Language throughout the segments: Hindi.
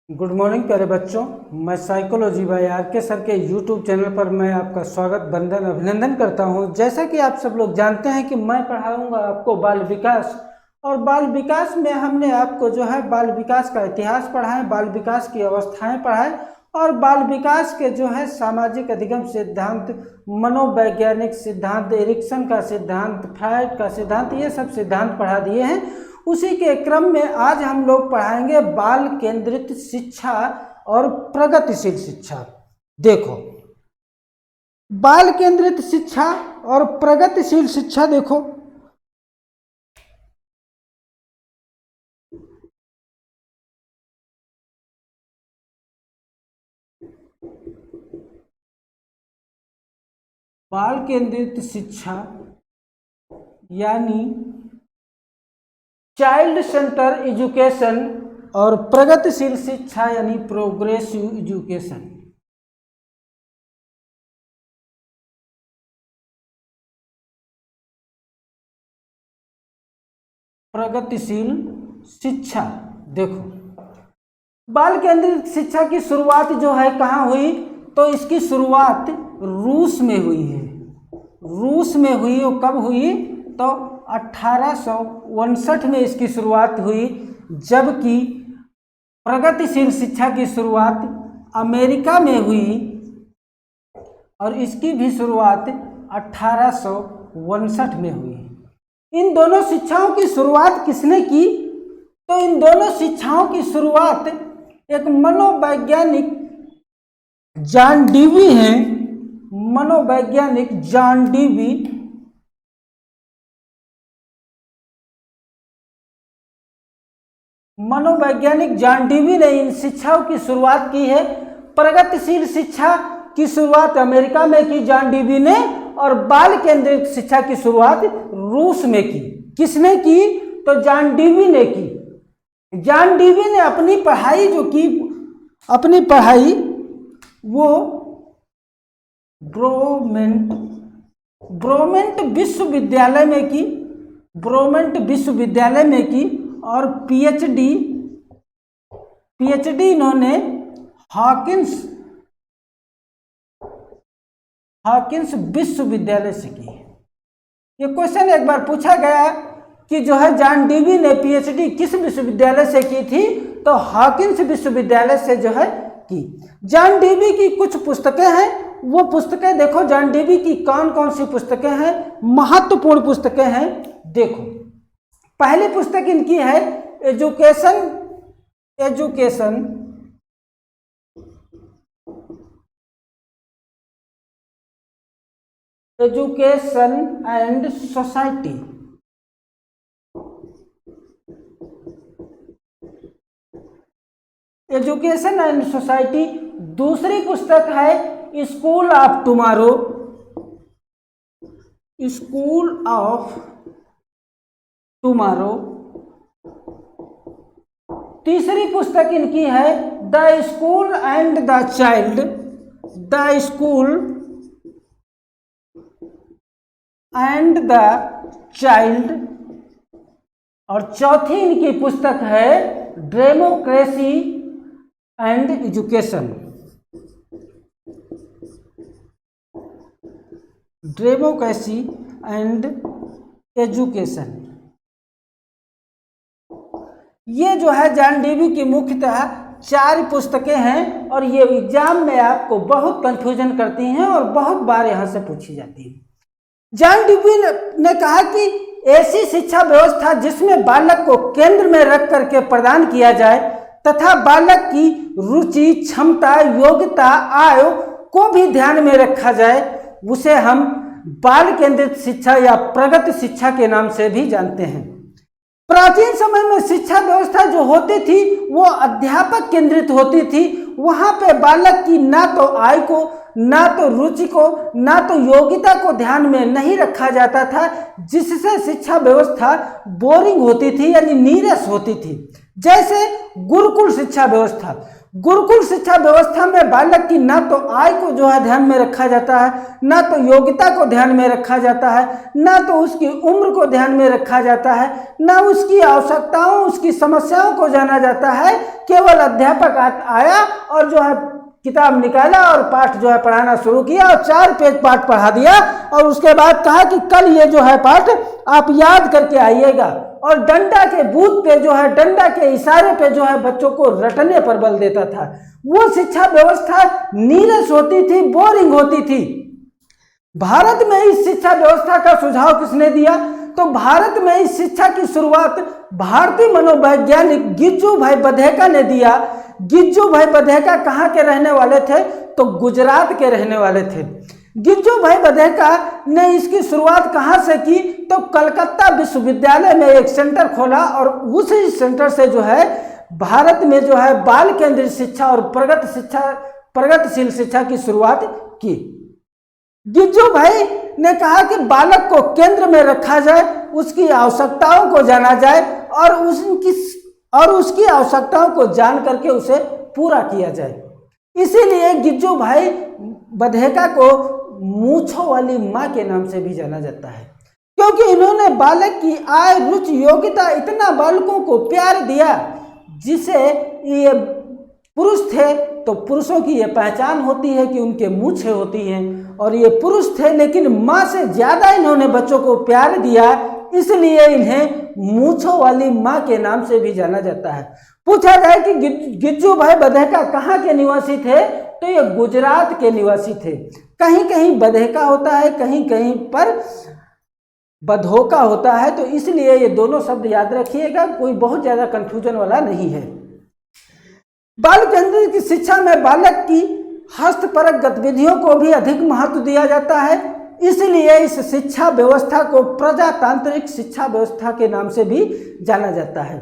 गुड मॉर्निंग प्यारे बच्चों, मैं साइकोलॉजी बाय आर के सर के यूट्यूब चैनल पर मैं आपका स्वागत वंदन अभिनंदन करता हूं। जैसा कि आप सब लोग जानते हैं कि मैं पढ़ाऊंगा आपको बाल विकास, और बाल विकास में हमने आपको जो है बाल विकास का इतिहास पढ़ाएं, बाल विकास की अवस्थाएं पढ़ाएं और बाल विकास के जो है सामाजिक अधिगम सिद्धांत, मनोवैज्ञानिक सिद्धांत, एरिक्सन का सिद्धांत, फ्रायड का सिद्धांत, ये सब सिद्धांत पढ़ा दिए हैं। उसी के क्रम में आज हम लोग पढ़ाएंगे बाल केंद्रित शिक्षा और प्रगतिशील शिक्षा। देखो, बाल केंद्रित शिक्षा और प्रगतिशील शिक्षा, देखो बाल केंद्रित शिक्षा यानी चाइल्ड सेंटर एजुकेशन और प्रगतिशील शिक्षा यानी प्रोग्रेसिव एजुकेशन। प्रगतिशील शिक्षा, देखो बाल केंद्रित शिक्षा की शुरुआत जो है कहाँ हुई, तो इसकी शुरुआत रूस में हुई है। रूस में हुई, और कब हुई, तो 1859 में इसकी शुरुआत हुई, जबकि प्रगतिशील शिक्षा की शुरुआत अमेरिका में हुई और इसकी भी शुरुआत 1859 में हुई। इन दोनों शिक्षाओं की शुरुआत किसने की, तो इन दोनों शिक्षाओं की शुरुआत एक मनोवैज्ञानिक जॉन डीवी हैं, मनोवैज्ञानिक जॉन डीवी, मनोवैज्ञानिक जॉन डीवी ने इन शिक्षाओं की शुरुआत की है। प्रगतिशील शिक्षा की शुरुआत अमेरिका में की जॉन डीवी ने, और बाल केंद्रित शिक्षा की शुरुआत रूस में की। किसने की, तो जॉन डीवी ने की। जॉन डीवी ने अपनी पढ़ाई जो की, अपनी पढ़ाई वो ब्रोमेंट विश्वविद्यालय में की, ब्रोमेंट विश्वविद्यालय में की, और पीएचडी इन्होंने हॉकिंस विश्वविद्यालय से की। ये क्वेश्चन एक बार पूछा गया कि जो है जॉन डीवी ने पीएचडी किस विश्वविद्यालय से की थी, तो हॉकिंस विश्वविद्यालय से जो है की। जॉन डीवी की कुछ पुस्तकें हैं, वो पुस्तकें देखो, जॉन डीवी की कौन कौन सी पुस्तकें हैं, महत्वपूर्ण पुस्तकें हैं। देखो, पहली पुस्तक इनकी है education and society. Education and society. दूसरी पुस्तक है school of tomorrow, school of tomorrow. तीसरी पुस्तक इनकी है the school and the child, the school and the child. और चौथी इनकी पुस्तक है democracy and education, democracy and education. ये जो है जॉन डीवी की मुख्यतः 4 पुस्तकें हैं, और ये एग्जाम में आपको बहुत कंफ्यूजन करती हैं और बहुत बार यहाँ से पूछी जाती है। जॉन डीवी ने कहा कि ऐसी शिक्षा व्यवस्था जिसमें बालक को केंद्र में रख करके प्रदान किया जाए तथा बालक की रुचि, क्षमता, योग्यता, आय को भी ध्यान में रखा जाए, उसे हम बाल केंद्रित शिक्षा या प्रगति शिक्षा के नाम से भी जानते हैं। प्राचीन समय में शिक्षा व्यवस्था जो होती थी वो अध्यापक केंद्रित होती थी। वहां पे बालक की ना तो आय को, ना तो रुचि को, ना तो योग्यता को ध्यान में नहीं रखा जाता था, जिससे शिक्षा व्यवस्था बोरिंग होती थी यानी नीरस होती थी। जैसे गुरुकुल शिक्षा व्यवस्था, गुरुकुल शिक्षा व्यवस्था में बालक की ना तो आय को जो है ध्यान में रखा जाता है, ना तो योग्यता को ध्यान में रखा जाता है, ना तो उसकी उम्र को ध्यान में रखा जाता है, ना उसकी आवश्यकताओं, उसकी समस्याओं को जाना जाता है। केवल अध्यापक आया और जो है किताब निकाला और पाठ जो है पढ़ाना शुरू किया और 4 पेज पाठ पढ़ा दिया और उसके बाद कहा कि कल ये जो है पाठ आप याद करके आइएगा, और डंडा के बूथ पे जो है, डंडा के इशारे पे जो है बच्चों को रटने पर बल देता था। वो शिक्षा व्यवस्था नीरस होती थी, बोरिंग होती थी। भारत में इस शिक्षा व्यवस्था का सुझाव किसने दिया? तो भारत में इस शिक्षा की शुरुआत भारतीय मनोवैज्ञानिक गिज्जू भाई बधेका ने दिया। गिज्जू भाई बधेका कहाँ के रहने वाले थे? तो गुजरात के रहने वाले थे। गिज्जू भाई बधेका ने इसकी शुरुआत कहाँ से की? तो कलकत्ता विश्वविद्यालय में एक सेंटर खोला और उसी सेंटर से जो है भारत में जो है बाल केंद्रित शिक्षा और प्रगतिशील शिक्षा की शुरुआत की। गिज्जू भाई ने कहा कि बालक को केंद्र में रखा जाए, उसकी आवश्यकताओं को जाना जाए और उसकी आवश्यकताओं को जान करके उसे पूरा किया जाए। इसीलिए गिज्जू भाई बधेका को मूंछों वाली माँ के नाम से भी जाना जाता है, क्योंकि इन्होंने बालक की आय, रुचि, योग्यता इतना बालकों को प्यार दिया। जिसे ये पुरुष थे तो पुरुषों की ये पहचान होती है कि उनके मूंछें होती हैं, और ये पुरुष थे लेकिन माँ से ज्यादा इन्होंने बच्चों को प्यार दिया, इसलिए इन्हें मूंछों वाली माँ के नाम से भी जाना जाता है। पूछा जाए कि गिज्जू भाई बधेका कहाँ के निवासी थे? तो ये गुजरात के निवासी थे। कहीं कहीं बधेका होता है, कहीं कहीं पर बधोका होता है, तो इसलिए ये दोनों शब्द याद रखिएगा, कोई बहुत ज्यादा कंफ्यूजन वाला नहीं है। बाल केंद्रित की शिक्षा में बालक की हस्तपरक गतिविधियों को भी अधिक महत्व दिया जाता है, इसलिए इस शिक्षा व्यवस्था को प्रजातांत्रिक शिक्षा व्यवस्था के नाम से भी जाना जाता है।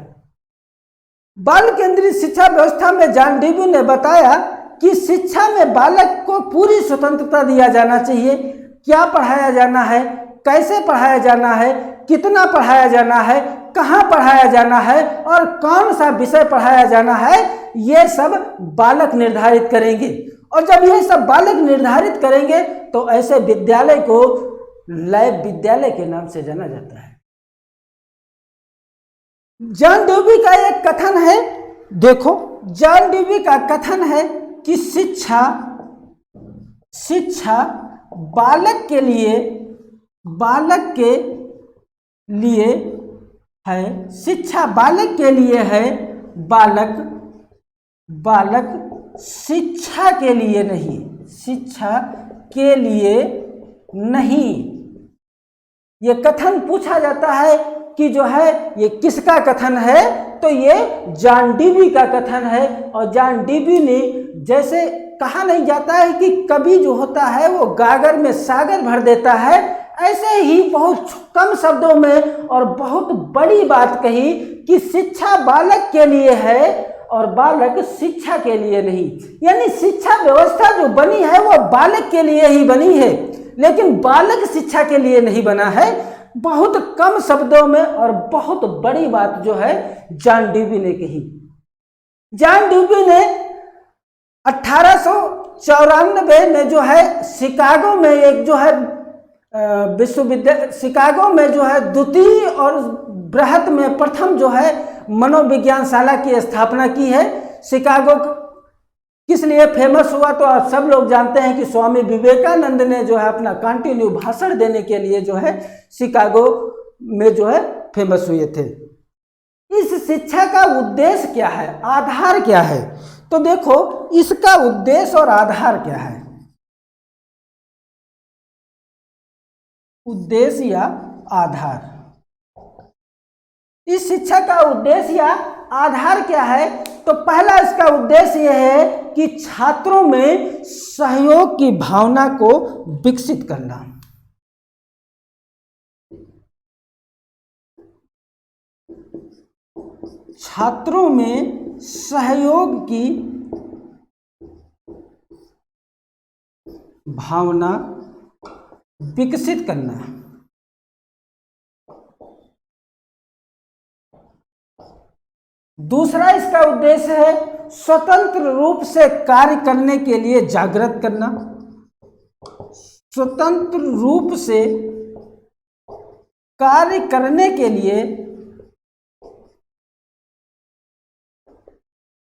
बाल केंद्रित शिक्षा व्यवस्था में जॉन डेवी ने बताया कि शिक्षा में बालक को पूरी स्वतंत्रता दिया जाना चाहिए। क्या पढ़ाया जाना है, कैसे पढ़ाया जाना है, कितना पढ़ाया जाना है, कहाँ पढ़ाया जाना है और कौन सा विषय पढ़ाया जाना है, ये सब बालक निर्धारित करेंगे। और जब ये सब बालक निर्धारित करेंगे तो ऐसे विद्यालय को लैब विद्यालय के नाम से जाना जाता है। जॉन डेवी का एक कथन है, देखो जॉन डेवी का कथन है कि शिक्षा बालक के लिए है, शिक्षा बालक के लिए है, बालक शिक्षा के लिए नहीं, शिक्षा के लिए नहीं। ये कथन पूछा जाता है कि जो है ये किसका कथन है? तो ये जॉन डेवी का कथन है। और जॉन डेवी ने, जैसे कहा नहीं जाता है कि कवि जो होता है वो गागर में सागर भर देता है, ऐसे ही बहुत कम शब्दों में और बहुत बड़ी बात कही कि शिक्षा बालक के लिए है और बालक शिक्षा के लिए नहीं। यानी शिक्षा व्यवस्था जो बनी है वो बालक के लिए ही बनी है, लेकिन बालक शिक्षा के लिए नहीं बना है। बहुत कम शब्दों में और बहुत बड़ी बात जो है जॉन डेवी ने कही। जॉन डेवी ने 1894 में जो है शिकागो में एक जो है विश्वविद्यालय, शिकागो में जो है द्वितीय और बृहत में प्रथम जो है मनोविज्ञानशाला की स्थापना की है। शिकागो किस लिए फेमस हुआ तो आप सब लोग जानते हैं कि स्वामी विवेकानंद ने जो है अपना कंटिन्यू भाषण देने के लिए जो है शिकागो में जो है फेमस हुए थे। इस शिक्षा का उद्देश्य क्या है, आधार क्या है? तो देखो इसका उद्देश्य और आधार क्या है। उद्देश्य या आधार, इस शिक्षा का उद्देश्य या आधार क्या है? तो पहला इसका उद्देश्य यह है कि छात्रों में सहयोग की भावना को विकसित करना। छात्रों में सहयोग की भावना विकसित करना। दूसरा इसका उद्देश्य है स्वतंत्र रूप से कार्य करने के लिए जागृत करना, स्वतंत्र रूप से कार्य करने के लिए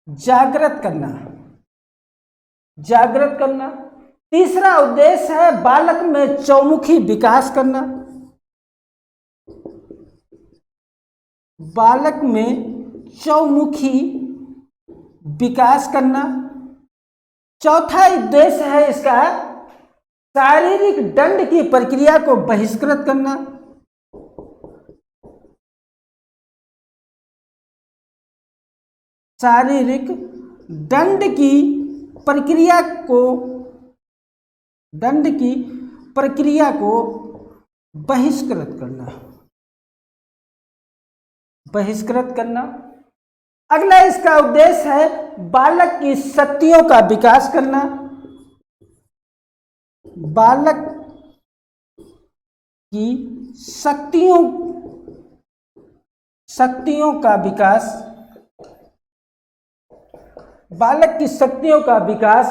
जागृत करना, जागृत करना। तीसरा उद्देश्य है बालक में चौमुखी विकास करना, बालक में चौमुखी विकास करना। चौथा उद्देश्य है इसका शारीरिक दंड की प्रक्रिया को बहिष्कृत करना, शारीरिक दंड की प्रक्रिया को, दंड की प्रक्रिया को बहिष्कृत करना, बहिष्कृत करना। अगला इसका उद्देश्य है बालक की शक्तियों का विकास करना, बालक की शक्तियों का विकास, बालक की शक्तियों का विकास।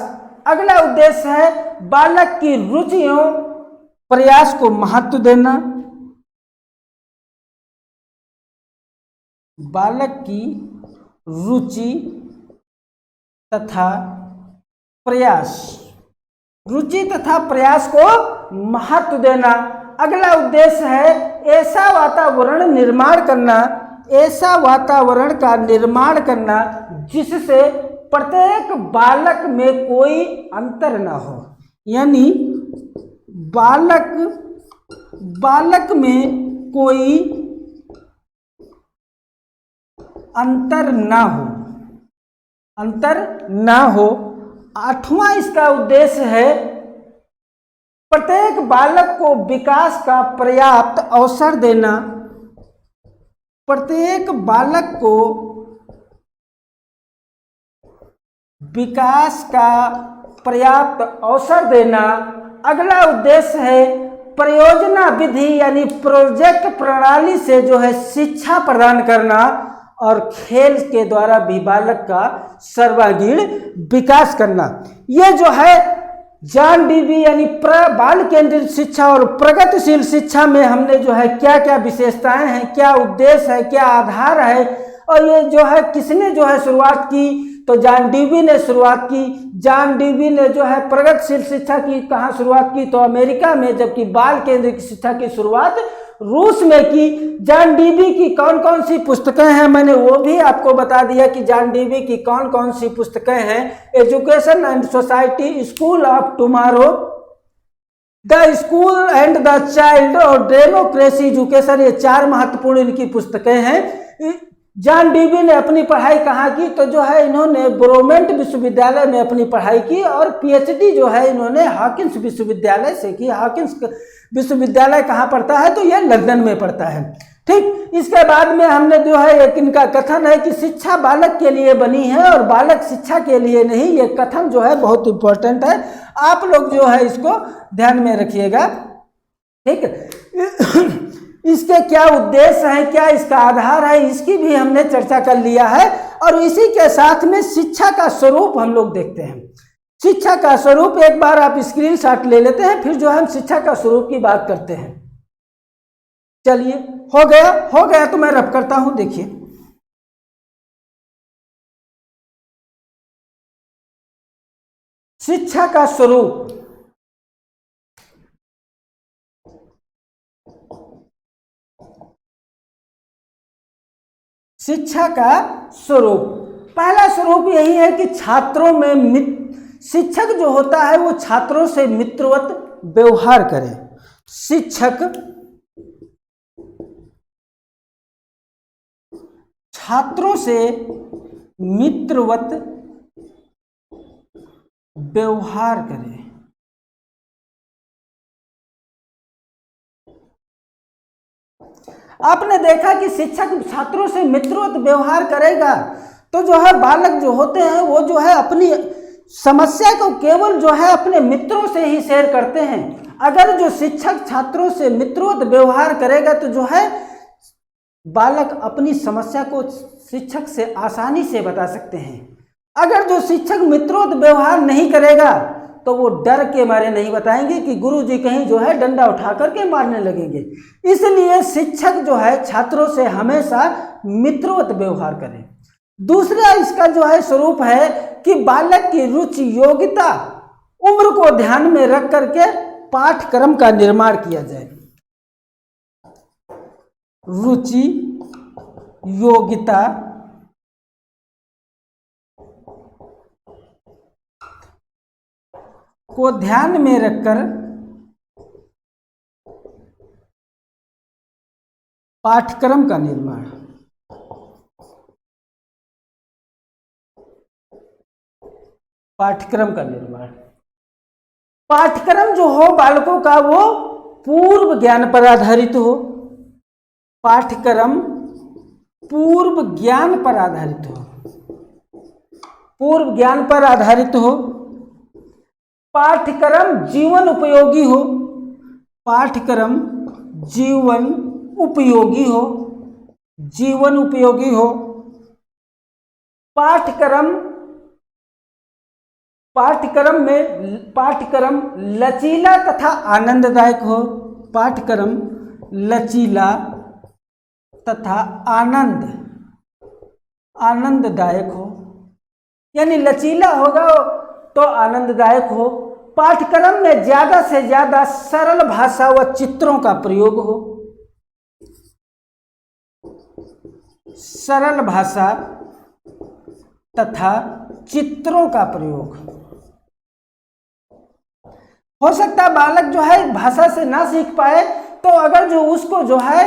अगला उद्देश्य है बालक की रुचियों प्रयास को महत्व देना, बालक की रुचि तथा प्रयास, रुचि तथा प्रयास को महत्व देना। अगला उद्देश्य है ऐसा वातावरण निर्माण करना, ऐसा वातावरण का निर्माण करना जिससे प्रत्येक बालक में कोई अंतर ना हो, यानी बालक में कोई अंतर ना हो, अंतर ना हो। आठवां इसका उद्देश्य है प्रत्येक बालक को विकास का पर्याप्त अवसर देना, प्रत्येक बालक को विकास का पर्याप्त अवसर देना। अगला उद्देश्य है परियोजना विधि यानी प्रोजेक्ट प्रणाली से जो है शिक्षा प्रदान करना और खेल के द्वारा भी बालक का सर्वांगीण विकास करना। ये जो है जॉन डीवी यानी बाल केंद्रित शिक्षा और प्रगतिशील शिक्षा में हमने जो है क्या क्या विशेषताएं हैं, क्या उद्देश्य है, क्या आधार है, और ये जो है किसने जो है शुरुआत की, तो जॉन डीवी ने शुरुआत की। जॉन डीवी ने जो है प्रगतिशील शिक्षा की कहाँ शुरुआत की, तो अमेरिका में, जबकि बाल केंद्रित शिक्षा की शुरुआत रूस में की। जॉन डीवी की कौन कौन सी पुस्तकें हैं मैंने वो भी आपको बता दिया कि जॉन डीवी की कौन कौन सी पुस्तकें हैं। Education and society, school of tomorrow, the school and the child और डेमोक्रेसी एजुकेशन, ये 4 महत्वपूर्ण इनकी पुस्तकें हैं। जॉन डीवी ने अपनी पढ़ाई कहाँ की, तो जो है इन्होंने ब्रोमेंट विश्वविद्यालय में अपनी पढ़ाई की और पीएचडी जो है इन्होंने हॉकिंस विश्वविद्यालय से की। हॉकिंस विश्वविद्यालय कहाँ पड़ता है, तो ये लंदन में पड़ता है। ठीक, इसके बाद में हमने जो है एक इनका कथन है कि शिक्षा बालक के लिए बनी है और बालक शिक्षा के लिए नहीं। ये कथन जो है बहुत इंपॉर्टेंट है, आप लोग जो है इसको ध्यान में रखिएगा। ठीक, इसके क्या उद्देश्य है, क्या इसका आधार है, इसकी भी हमने चर्चा कर लिया है। और इसी के साथ में शिक्षा का स्वरूप हम लोग देखते हैं। शिक्षा का स्वरूप एक बार आप स्क्रीनशॉट ले लेते हैं, फिर जो हम शिक्षा का स्वरूप की बात करते हैं। चलिए, हो गया तो मैं रब करता हूं। देखिए, शिक्षा का स्वरूप, शिक्षा का स्वरूप, पहला स्वरूप यही है कि छात्रों में शिक्षक जो होता है वो छात्रों से मित्रवत व्यवहार करे। शिक्षक छात्रों से मित्रवत व्यवहार करे। आपने देखा कि शिक्षक छात्रों से मित्रवत व्यवहार करेगा तो जो है बालक जो होते हैं वो जो है अपनी समस्या को केवल जो है अपने मित्रों से ही शेयर करते हैं। अगर जो शिक्षक छात्रों से मित्रवत व्यवहार करेगा तो जो है बालक अपनी समस्या को शिक्षक से आसानी से बता सकते हैं। अगर जो शिक्षक मित्रोत व्यवहार नहीं करेगा तो वो डर के मारे नहीं बताएंगे कि गुरुजी कहीं जो है डंडा उठा करके मारने लगेंगे। इसलिए शिक्षक जो है छात्रों से हमेशा मित्रवत व्यवहार करें। दूसरा इसका जो है स्वरूप है कि बालक की रुचि, योग्यता, उम्र को ध्यान में रख करके पाठ्यक्रम का निर्माण किया जाए। रुचि, योग्यता, को ध्यान में रखकर पाठ्यक्रम का निर्माण। पाठ्यक्रम का निर्माण, पाठ्यक्रम जो हो बालकों का वो पूर्व ज्ञान पर आधारित हो। पाठ्यक्रम पूर्व ज्ञान पर आधारित हो, पूर्व ज्ञान पर आधारित हो। पाठ्यक्रम जीवन उपयोगी हो, पाठ्यक्रम जीवन उपयोगी हो, जीवन उपयोगी हो। पाठ्यक्रम लचीला तथा आनंददायक हो। पाठ्यक्रम लचीला तथा आनंददायक हो, यानी लचीला होगा तो आनंददायक हो। पाठ्यक्रम में ज्यादा से ज्यादा सरल भाषा व चित्रों का प्रयोग हो। सरल भाषा तथा चित्रों का प्रयोग। हो सकता है बालक जो है भाषा से ना सीख पाए, तो अगर जो उसको जो है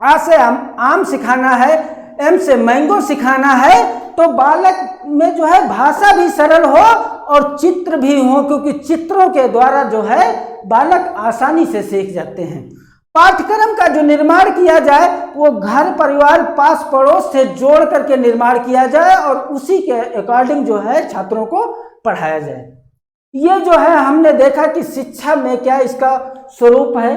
आ से आम सिखाना है, एम से मैंगो सिखाना है, तो बालक में जो है भाषा भी सरल हो और चित्र भी हो, क्योंकि चित्रों के द्वारा जो है बालक आसानी से सीख जाते हैं। पाठ्यक्रम का जो निर्माण किया जाए वो घर परिवार पास पड़ोस से जोड़ करके निर्माण किया जाए और उसी के अकॉर्डिंग जो है छात्रों को पढ़ाया जाए। ये जो है हमने देखा कि शिक्षा में क्या इसका स्वरूप है।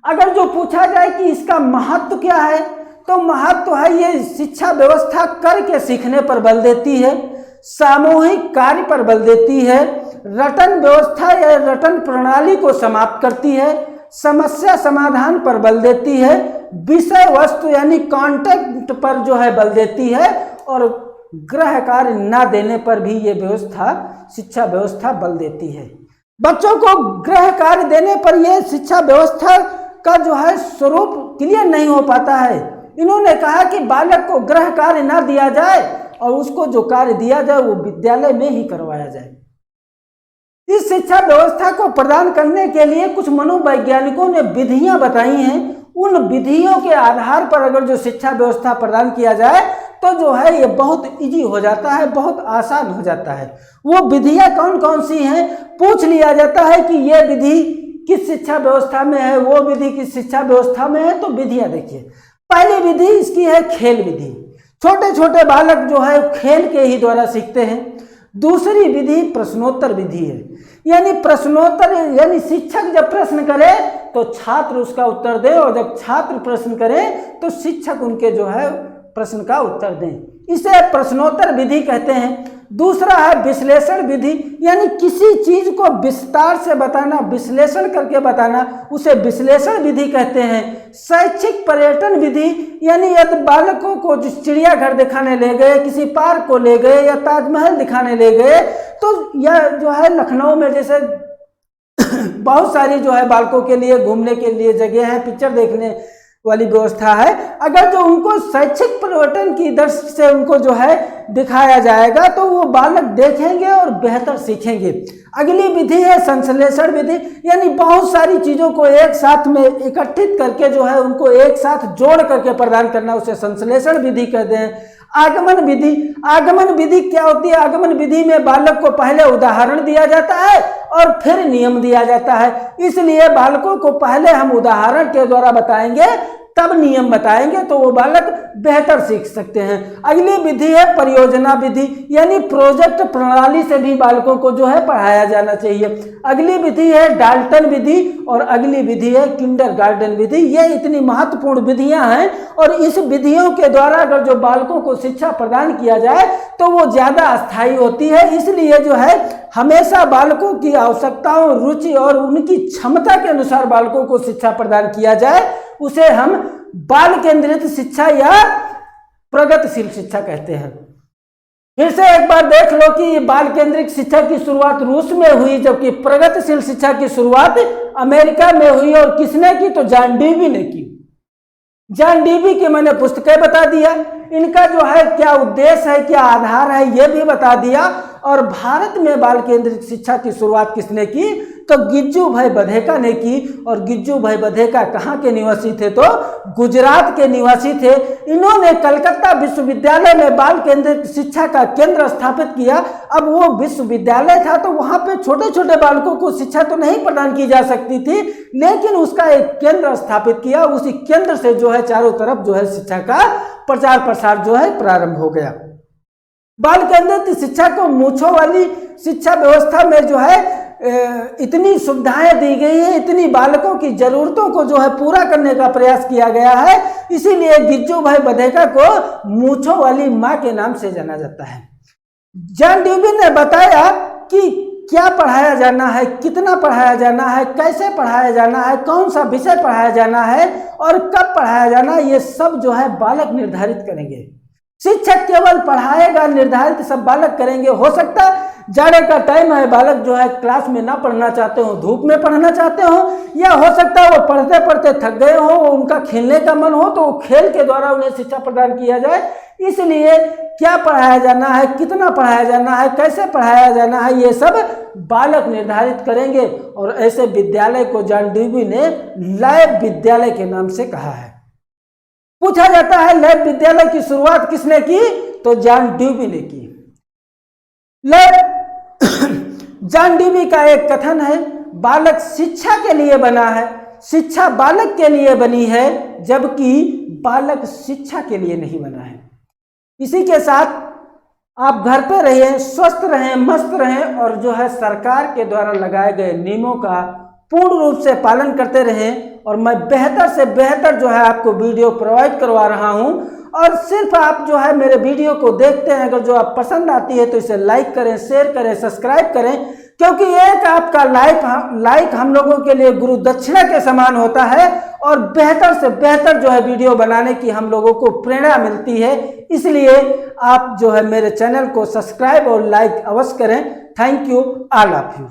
अगर जो पूछा जाए कि इसका महत्व क्या है, तो महत्व है ये शिक्षा व्यवस्था करके सीखने पर बल देती है, सामूहिक कार्य पर बल देती है, रटन व्यवस्था या रटन प्रणाली को समाप्त करती है, समस्या समाधान पर बल देती है, विषय वस्तु यानी कंटेंट पर जो है बल देती है, और गृह कार्य न देने पर भी ये व्यवस्था, शिक्षा व्यवस्था बल देती है। बच्चों को गृह कार्य देने पर यह शिक्षा व्यवस्था का जो है स्वरूप क्लियर नहीं हो पाता है। इन्होंने कहा कि बालक को गृह कार्य ना दिया जाए और उसको जो कार्य दिया जाए वो विद्यालय में ही करवाया जाए। इस शिक्षा व्यवस्था को प्रदान करने के लिए कुछ मनोवैज्ञानिकों ने विधियां बताई हैं। उन विधियों के आधार पर अगर जो शिक्षा व्यवस्था प्रदान किया जाए तो जो है ये बहुत इजी हो जाता है, बहुत आसान हो जाता है। वो विधियां कौन कौन सी हैं, पूछ लिया जाता है कि ये विधि किस शिक्षा व्यवस्था में है, वो विधि किस शिक्षा व्यवस्था में है। तो विधियां देखिए, पहली विधि इसकी है खेल विधि। छोटे छोटे बालक जो है खेल के ही द्वारा सीखते हैं। दूसरी विधि प्रश्नोत्तर विधि है, यानी प्रश्नोत्तर यानी शिक्षक जब प्रश्न करे तो छात्र उसका उत्तर दे, और जब छात्र प्रश्न करे तो शिक्षक उनके जो है प्रश्न का उत्तर दें। इसे प्रश्नोत्तर विधि कहते हैं। दूसरा है विश्लेषण विधि, यानी किसी चीज को विस्तार से बताना, विश्लेषण करके बताना, उसे विश्लेषण विधि कहते हैं। शैक्षिक पर्यटन विधि, यानी यदि बालकों को जो चिड़ियाघर दिखाने ले गए, किसी पार्क को ले गए या ताजमहल दिखाने ले गए, तो यह जो है लखनऊ में जैसे बहुत सारी जो है बालकों के लिए घूमने के लिए जगह है, पिक्चर देखने वाली व्यवस्था है। अगर जो उनको शैक्षिक परिवर्तन की दृष्टि से उनको जो है दिखाया जाएगा तो वो बालक देखेंगे और बेहतर सीखेंगे। अगली विधि है संश्लेषण विधि, यानी बहुत सारी चीजों को एक साथ में इकट्ठित करके जो है उनको एक साथ जोड़ करके प्रदान करना, उसे संश्लेषण विधि कहते हैं। आगमन विधि, आगमन विधि क्या होती है? आगमन विधि में बालक को पहले उदाहरण दिया जाता है और फिर नियम दिया जाता है। इसलिए बालकों को पहले हम उदाहरण के द्वारा बताएंगे, तब नियम बताएंगे तो वो बालक बेहतर सीख सकते हैं। अगली विधि है परियोजना विधि, यानी प्रोजेक्ट प्रणाली से भी बालकों को जो है पढ़ाया जाना चाहिए। अगली विधि है डाल्टन विधि और अगली विधि है किंडरगार्टन विधि। ये इतनी महत्वपूर्ण विधियां हैं और इस विधियों के द्वारा अगर जो बालकों को शिक्षा प्रदान किया जाए तो वो ज़्यादा अस्थायी होती है। इसलिए जो है हमेशा बालकों की आवश्यकताओं, रुचि और उनकी क्षमता के अनुसार बालकों को शिक्षा प्रदान किया जाए, उसे हम बाल केंद्रित शिक्षा या प्रगतिशील शिक्षा कहते हैं। फिर से एक बार देख लो कि बाल केंद्रित शिक्षा की शुरुआत रूस में हुई, जबकि प्रगतिशील शिक्षा की शुरुआत अमेरिका में हुई। और किसने की? तो जॉन डीवी ने की। जॉन डीवी की मैंने पुस्तकें बता दिया, इनका जो है क्या उद्देश्य है, क्या आधार है, ये भी बता दिया। और भारत में बाल केंद्रित शिक्षा की शुरुआत किसने की? तो गिज्जू भाई बधेका ने की। और गिज्जू भाई बधेका कहाँ के निवासी थे? तो गुजरात के निवासी थे। इन्होंने कलकत्ता विश्वविद्यालय में बाल केंद्रित शिक्षा का केंद्र स्थापित किया। अब वो विश्वविद्यालय था तो वहाँ पे छोटे छोटे बालकों को शिक्षा तो नहीं प्रदान की जा सकती थी, लेकिन उसका एक केंद्र स्थापित किया। उसी केंद्र से जो है चारों तरफ जो है शिक्षा का प्रचार प्रसार जो है प्रारंभ हो गया। बाल केंद्रित शिक्षा को मूंछों वाली शिक्षा व्यवस्था में जो है इतनी सुविधाएं दी गई है, इतनी बालकों की जरूरतों को जो है पूरा करने का प्रयास किया गया है, इसीलिए गिज्जू भाई बधेका को मूंछों वाली मां के नाम से जाना जाता है। जॉन डीवी ने बताया कि क्या पढ़ाया जाना है, कितना पढ़ाया जाना है, कैसे पढ़ाया जाना है, कौन सा विषय पढ़ाया जाना है और कब पढ़ाया जाना है, ये सब जो है बालक निर्धारित करेंगे। शिक्षक केवल पढ़ाएगा, निर्धारित सब बालक करेंगे। हो सकता है जाड़े का टाइम है, बालक जो है क्लास में ना पढ़ना चाहते हो, धूप में पढ़ना चाहते हो, या हो सकता है वो पढ़ते पढ़ते थक गए हो, उनका खेलने का मन हो, तो वो खेल के द्वारा उन्हें शिक्षा प्रदान किया जाए। इसलिए क्या पढ़ाया जाना है, कितना पढ़ाया जाना है, कैसे पढ़ाया जाना है, ये सब बालक निर्धारित करेंगे। और ऐसे विद्यालय को जॉन डीवी ने लैब विद्यालय के नाम से कहा है। पूछा जाता है लैब विद्यालय की शुरुआत किसने की? तो जॉन डीवी ने की। जॉन डीवी का एक कथन है, बालक शिक्षा के लिए बना है, शिक्षा बालक के लिए बनी है, जबकि बालक शिक्षा के लिए नहीं बना है। इसी के साथ आप घर पे रहिए, स्वस्थ रहें, मस्त रहें और जो है सरकार के द्वारा लगाए गए नियमों का पूर्ण रूप से पालन करते रहें। और मैं बेहतर से बेहतर जो है आपको वीडियो प्रोवाइड करवा रहा हूं। और सिर्फ आप जो है मेरे वीडियो को देखते हैं, अगर जो आप पसंद आती है तो इसे लाइक करें, शेयर करें, सब्सक्राइब करें, क्योंकि एक आपका लाइक हम लोगों के लिए गुरु दक्षिणा के समान होता है। और बेहतर से बेहतर जो है वीडियो बनाने की हम लोगों को प्रेरणा मिलती है। इसलिए आप जो है मेरे चैनल को सब्सक्राइब और लाइक अवश्य करें। Thank you all of you.